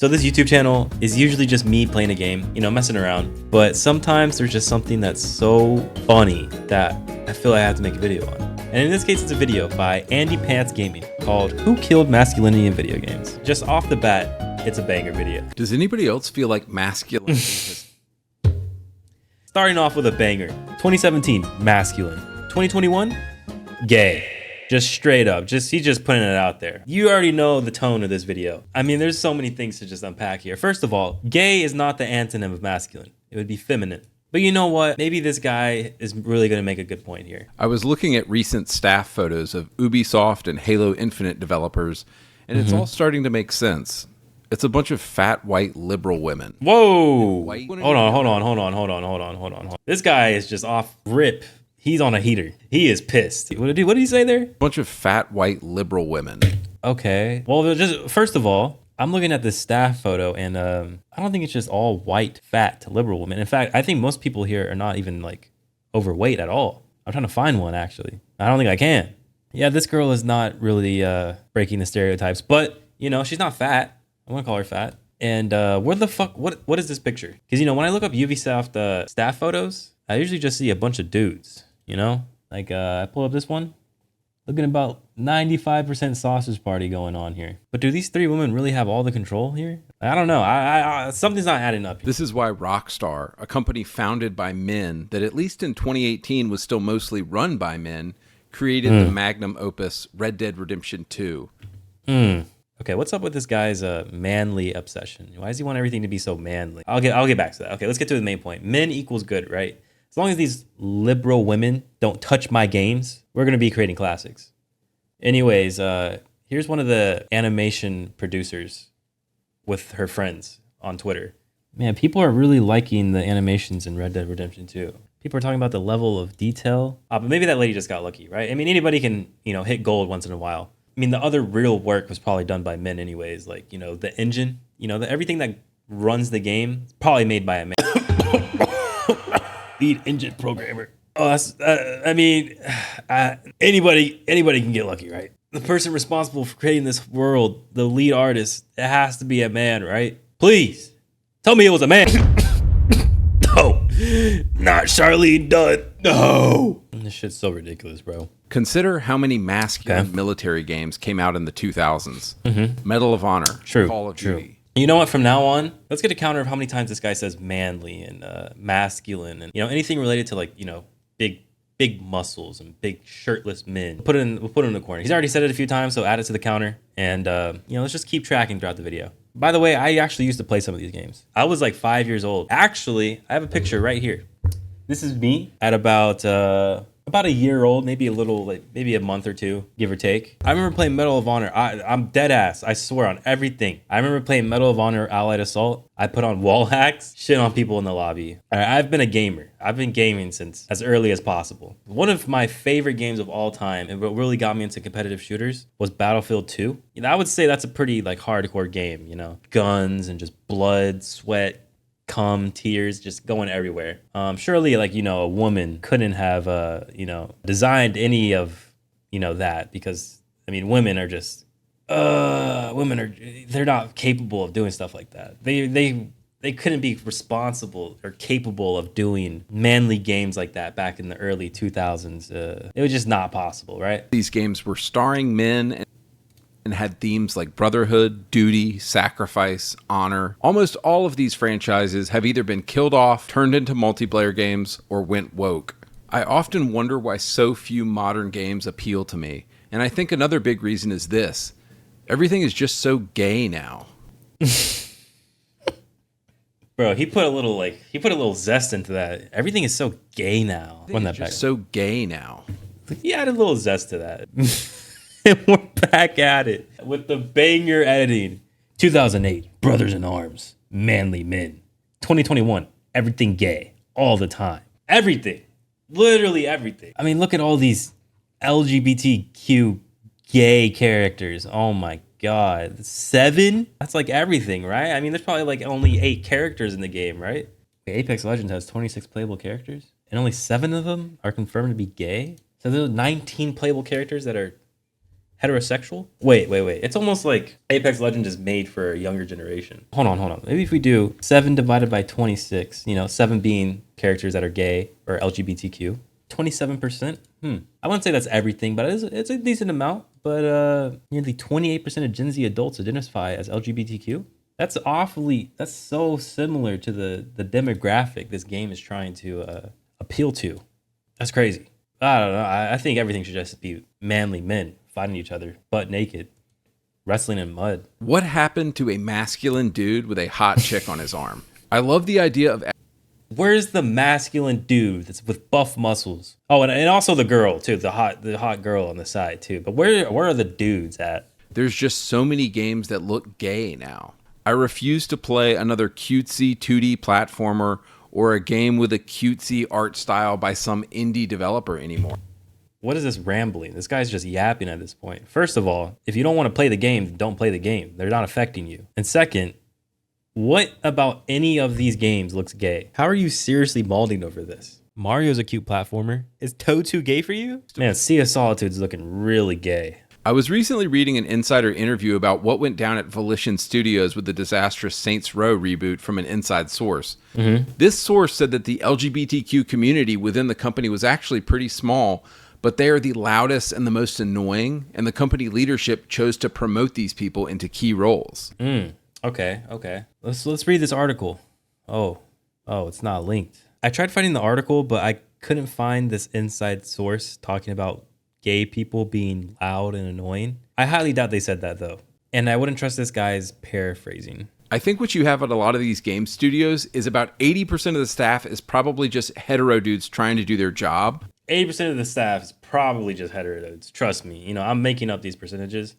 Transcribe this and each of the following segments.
So this YouTube channel is usually just me playing a game, messing around. But sometimes there's just something that's so funny that I feel I have to make a video on. And in this case, it's a video by Andy Pants Gaming called Who Killed Masculinity in Video Games? Just off the bat, it's a banger video. Does anybody else feel like masculinity has... Starting off with a banger. 2017, masculine. 2021, gay. Just straight up. He's just putting it out there. You already know the tone of this video. I mean, there's so many things to just unpack here. First of all, gay is not the antonym of masculine. It would be feminine. But you know what? Maybe this guy is really going to make a good point here. I was looking at recent staff photos of Ubisoft and Halo Infinite developers, and it's all starting to make sense. It's a bunch of fat, white, liberal women. Whoa! Hold on. This guy is just off rip. He's on a heater. He is pissed. What did he say there? Bunch of fat, white, liberal women. Okay. Well, just first of all, I'm looking at this staff photo, and I don't think it's just all white, fat to liberal women. In fact, I think most people here are not even like overweight at all. I'm trying to find one, actually. I don't think I can. Yeah, this girl is not really breaking the stereotypes, but she's not fat. I want to call her fat. And where the fuck? What is this picture? Because when I look up Ubisoft staff photos, I usually just see a bunch of dudes. Like I pull up this one, looking about 95% sausage party going on here. But do these three women really have all the control here? I don't know. I something's not adding up. This is why Rockstar, a company founded by men that at least in 2018 was still mostly run by men, created the magnum opus Red Dead Redemption 2. Okay, what's up with this guy's manly obsession? Why does he want everything to be so manly? I'll get back to that. Okay, let's get to the main point. Men equals good, right? As long as these liberal women don't touch my games, we're going to be creating classics. Anyways, here's one of the animation producers with her friends on Twitter. Man, people are really liking the animations in Red Dead Redemption 2. People are talking about the level of detail. But maybe that lady just got lucky, right? I mean, anybody can, hit gold once in a while. I mean, the other real work was probably done by men anyways. Like, the engine, everything that runs the game is probably made by a man. Lead engine programmer. Oh, that's, anybody can get lucky, right? The person responsible for creating this world, the lead artist, it has to be a man, right? Please, tell me it was a man. No, not Charlene Dunn. No. This shit's so ridiculous, bro. Consider how many masculine military games came out in the 2000s. Medal of Honor, Call of Duty. You know what? From now on, let's get a counter of how many times this guy says manly and masculine and anything related to like big muscles and big shirtless men. We'll put it in the corner. He's already said it a few times, so add it to the counter and let's just keep tracking throughout the video. By the way, I actually used to play some of these games. I was like 5 years old. Actually, I have a picture right here. This is me at about a year old, maybe maybe a month or two, give or take. I remember playing Medal of Honor. I'm dead ass. I swear on everything. I remember playing Medal of Honor Allied Assault. I put on wall hacks, shit on people in the lobby. All right, I've been a gamer. I've been gaming since as early as possible. One of my favorite games of all time, and what really got me into competitive shooters, was Battlefield 2. I would say that's a pretty like hardcore game. Guns and just blood, sweat, cum, tears, just going everywhere. Surely a woman couldn't have designed any of that, because women are just they're not capable of doing stuff like that. They couldn't be responsible or capable of doing manly games like that back in the early 2000s. It was just not possible, right? These games were starring men and had themes like brotherhood, duty, sacrifice, honor. Almost all of these franchises have either been killed off, turned into multiplayer games, or went woke. I often wonder why so few modern games appeal to me, and I think another big reason is this. Everything is just so gay now. Bro, he put a little zest into that. Everything is so gay now. Run that back. So gay now. He added a little zest to that. And we're back at it with the banger editing. 2008, Brothers in Arms, manly men. 2021, everything gay, all the time. Everything, literally everything. Look at all these LGBTQ gay characters. Oh my God, 7? That's like everything, right? There's probably like only 8 characters in the game, right? Apex Legends has 26 playable characters, and only 7 of them are confirmed to be gay. So there's 19 playable characters that are Heterosexual? Wait. It's almost like Apex Legends is made for a younger generation. Hold on. Maybe if we do 7 divided by 26, 7 being characters that are gay or LGBTQ, 27%. I wouldn't say that's everything, but it's a decent amount. But nearly 28% of Gen Z adults identify as LGBTQ. That's so similar to the demographic this game is trying to appeal to. That's crazy. I don't know. I think everything should just be manly men fighting each other, butt naked, wrestling in mud. What happened to a masculine dude with a hot chick on his arm? I love the idea of... Where's the masculine dude that's with buff muscles? Oh, and also the girl too, the hot girl on the side too. But where are the dudes at? There's just so many games that look gay now. I refuse to play another cutesy 2D platformer or a game with a cutesy art style by some indie developer anymore. What is this rambling? This guy's just yapping at this point. First of all, if you don't want to play the game, don't play the game. They're not affecting you. And second, what about any of these games looks gay? How are you seriously balding over this? Mario's a cute platformer. Is Toad too gay for you? Man, Sea of Solitude's looking really gay. I was recently reading an insider interview about what went down at Volition Studios with the disastrous Saints Row reboot from an inside source. This source said that the LGBTQ community within the company was actually pretty small, but they are the loudest and the most annoying, and the company leadership chose to promote these people into key roles. Okay. Let's read this article. Oh, it's not linked. I tried finding the article, but I couldn't find this inside source talking about gay people being loud and annoying. I highly doubt they said that though. And I wouldn't trust this guy's paraphrasing. I think what you have at a lot of these game studios is about 80% of the staff is probably just hetero dudes trying to do their job. 80% of the staff is probably just hetero dudes. Trust me. I'm making up these percentages,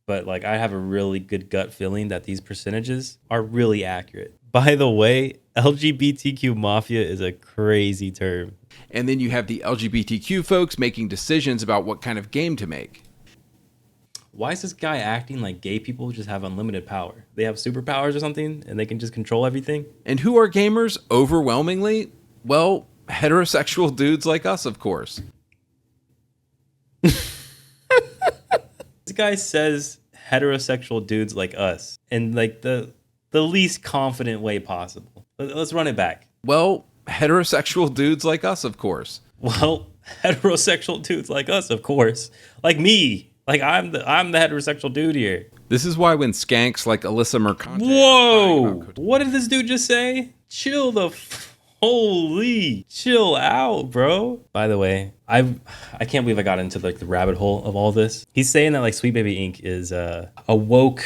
but like I have a really good gut feeling that these percentages are really accurate. By the way, LGBTQ mafia is a crazy term. And then you have the LGBTQ folks making decisions about what kind of game to make. Why is this guy acting like gay people just have unlimited power? They have superpowers or something and they can just control everything? And who are gamers overwhelmingly? Well, heterosexual dudes like us, of course. This guy says heterosexual dudes like us in like the least confident way possible. Let's run it back. Well, heterosexual dudes like us, of course. Well, heterosexual dudes like us, of course. Like me. Like I'm the heterosexual dude here. This is why when skanks like Alyssa Mercante... Whoa! What did this dude just say? Chill the holy, chill out, bro. By the way, I can't believe I got into like the rabbit hole of all this. He's saying that like Sweet Baby Inc. is a woke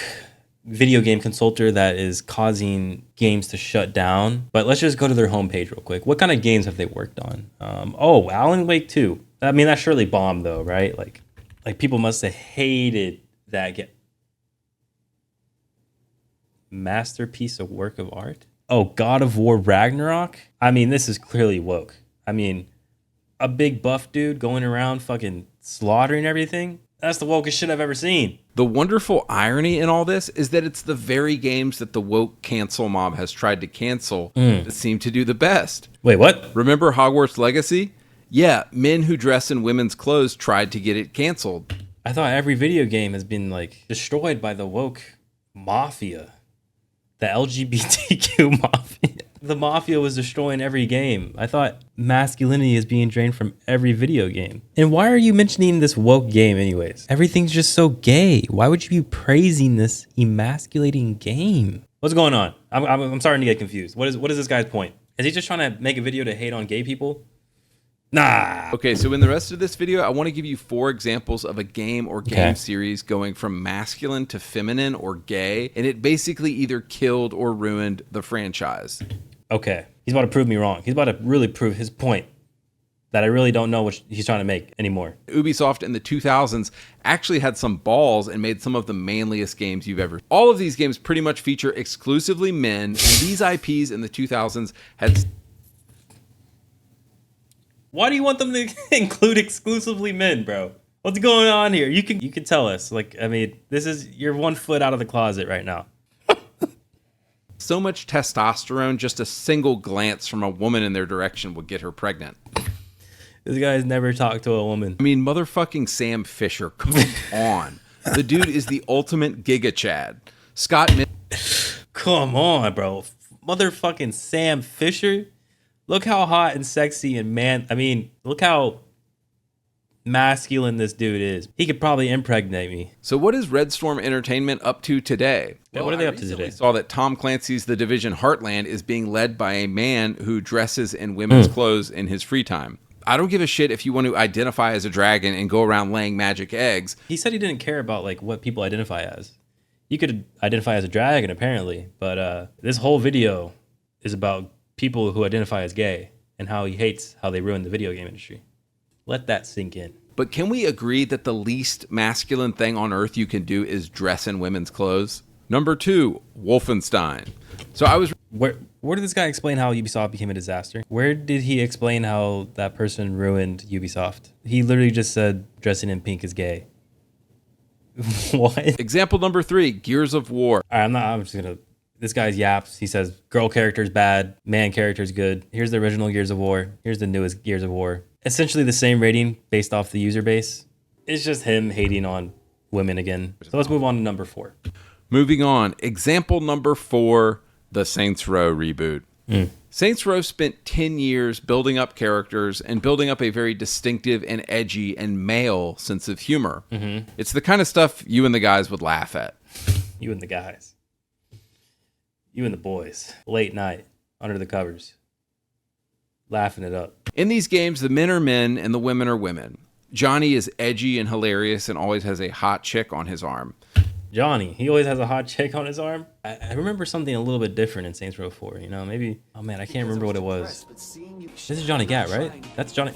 video game consultant that is causing games to shut down. But let's just go to their homepage real quick. What kind of games have they worked on? Alan Wake 2. I mean, that surely bombed though, right? Like people must have hated that game. Masterpiece of work of art? Oh, God of War Ragnarok? I mean, this is clearly woke. I mean, a big buff dude going around fucking slaughtering everything? That's the wokest shit I've ever seen. The wonderful irony in all this is that it's the very games that the woke cancel mob has tried to cancel that seem to do the best. Wait, what? Remember Hogwarts Legacy? Yeah, men who dress in women's clothes tried to get it canceled. I thought every video game has been like destroyed by the woke mafia. The LGBTQ mafia. The mafia was destroying every game. I thought masculinity is being drained from every video game. And why are you mentioning this woke game anyways? Everything's just so gay. Why would you be praising this emasculating game? What's going on? I'm starting to get confused. What is this guy's point? Is he just trying to make a video to hate on gay people? Nah. Okay, so in the rest of this video, I want to give you 4 examples of a game or game series going from masculine to feminine or gay, and it basically either killed or ruined the franchise. Okay, he's about to prove me wrong. He's about to really prove his point that I really don't know what he's trying to make anymore. Ubisoft in the 2000s actually had some balls and made some of the manliest games you've ever. All of these games pretty much feature exclusively men, and these IPs in the 2000s had... Why do you want them to include exclusively men, bro? What's going on here? You can tell us. Like, I mean, you're 1 foot out of the closet right now. So much testosterone, just a single glance from a woman in their direction would get her pregnant. This guy's never talked to a woman. I mean, motherfucking Sam Fisher, come on. The dude is the ultimate Giga Chad. Scott Come on, bro. Motherfucking Sam Fisher. Look how hot and sexy and look how masculine this dude is. He could probably impregnate me. So what is Red Storm Entertainment up to today? Yeah, what are they up to today? I saw that Tom Clancy's The Division Heartland is being led by a man who dresses in women's clothes in his free time. I don't give a shit if you want to identify as a dragon and go around laying magic eggs. He said he didn't care about like what people identify as. You could identify as a dragon apparently, but this whole video is about people who identify as gay and how he hates how they ruin the video game industry. Let that sink in. But can we agree that the least masculine thing on earth you can do is dress in women's clothes? Number 2, Wolfenstein. So I was... Where did this guy explain how Ubisoft became a disaster? Where did he explain how that person ruined Ubisoft? He literally just said dressing in pink is gay. What? Example number 3, Gears of War. All right, I'm just gonna... This guy's yaps. He says girl character's bad, man character's good. Here's the original Gears of War. Here's the newest Gears of War. Essentially the same rating based off the user base. It's just him hating on women again. So let's move on to number 4. Moving on. Example number 4, the Saints Row reboot. Saints Row spent 10 years building up characters and building up a very distinctive and edgy and male sense of humor. It's the kind of stuff you and the guys would laugh at. You and the guys. You and the boys. Late night, under the covers. Laughing it up. In these games, the men are men and the women are women. Johnny is edgy and hilarious and always has a hot chick on his arm. Johnny, he always has a hot chick on his arm. I remember something a little bit different in Saints Row 4. You know, maybe... Oh man, I can't remember what it was. This is Johnny Gat, right? That's Johnny...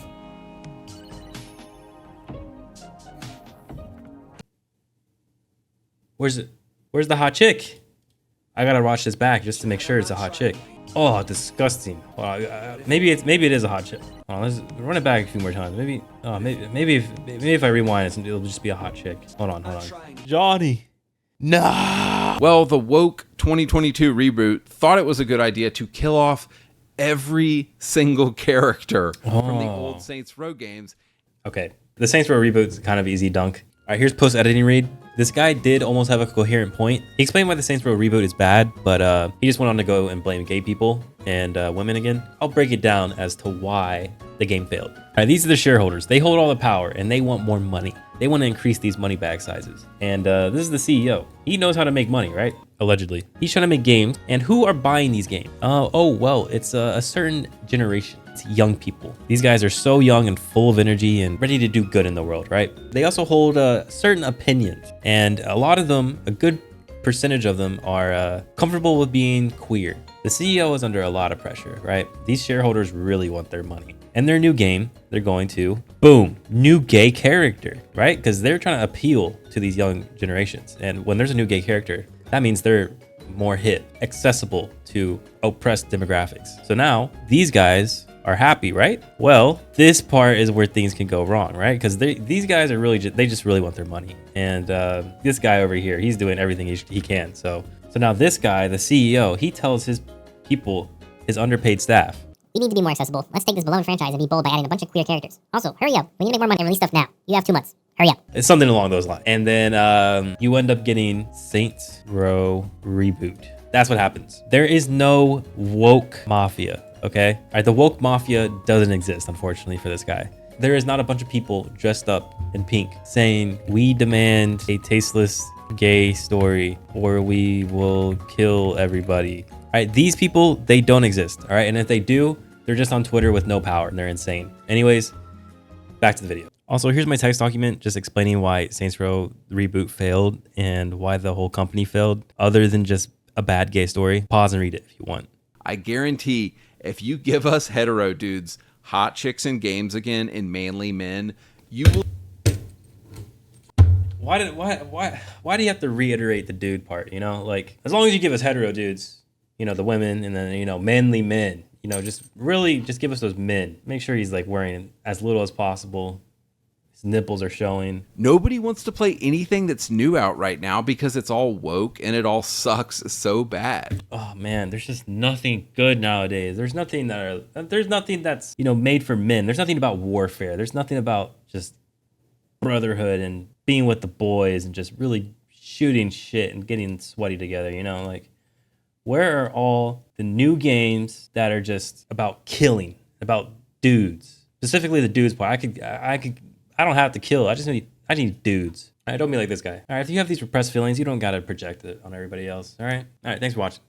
Where's the hot chick? I gotta watch this back just to make sure it's a hot chick. Oh, disgusting. Maybe it is a hot chick. Oh, let's run it back a few more times. Maybe if I rewind it, it'll just be a hot chick. Hold on. Johnny. Nah. Well, the woke 2022 reboot thought it was a good idea to kill off every single character from the old Saints Row games. Okay, the Saints Row reboot is kind of easy dunk. All right, here's post-editing read. This guy did almost have a coherent point. He explained why the Saints Row reboot is bad, but he just went on to go and blame gay people and women again. I'll break it down as to why the game failed. All right, these are the shareholders. They hold all the power and they want more money. They want to increase these money bag sizes. And this is the CEO. He knows how to make money, right? Allegedly. He's trying to make games. And who are buying these games? Well, it's a certain generation. It's young people. These guys are so young and full of energy and ready to do good in the world, right? They also hold certain opinions. And a lot of them, a good percentage of them are comfortable with being queer. The CEO is under a lot of pressure, right? These shareholders really want their money. And their new game, they're going to, boom, new gay character, right? Because they're trying to appeal to these young generations. And when there's a new gay character, that means they're more hip, accessible to oppressed demographics. So now these guys are happy, right? Well, this part is where things can go wrong, right? Because these guys are really they just really want their money. And this guy over here, he's doing everything he can. So now this guy, the CEO, he tells his people, his underpaid staff, we need to be more accessible. Let's take this beloved franchise and be bold by adding a bunch of queer characters. Also, hurry up. We need to make more money and release stuff now. You have 2 months. Hurry up. It's something along those lines. And then you end up getting Saints Row reboot. That's what happens. There is no woke mafia, okay? All right, the woke mafia doesn't exist, unfortunately, for this guy. There is not a bunch of people dressed up in pink saying, we demand a tasteless gay story or we will kill everybody. All right, these people, they don't exist, all right? And if they do, they're just on Twitter with no power and they're insane. Anyways, back to the video. Also, here's my text document just explaining why Saints Row reboot failed and why the whole company failed, other than just a bad gay story. Pause and read it if you want. I guarantee if you give us hetero dudes hot chicks in games again and manly men, you will... Why do you have to reiterate the dude part, you know? Like, as long as you give us hetero dudes, you know, the women, and then, you know, manly men, you know, just give us those men. Make sure he's like wearing as little as possible. His nipples are showing. Nobody wants to play anything that's new out right now because it's all woke and it all sucks so bad. Oh man, there's just nothing good nowadays. There's nothing that's, made for men. There's nothing about warfare. There's nothing about just brotherhood and being with the boys and just really shooting shit and getting sweaty together, like where are all the new games that are just about killing, about dudes, specifically the dudes part? I don't have to kill. I need dudes. All right, don't be like this guy. All right, if you have these repressed feelings, you don't got to project it on everybody else. All right, thanks for watching.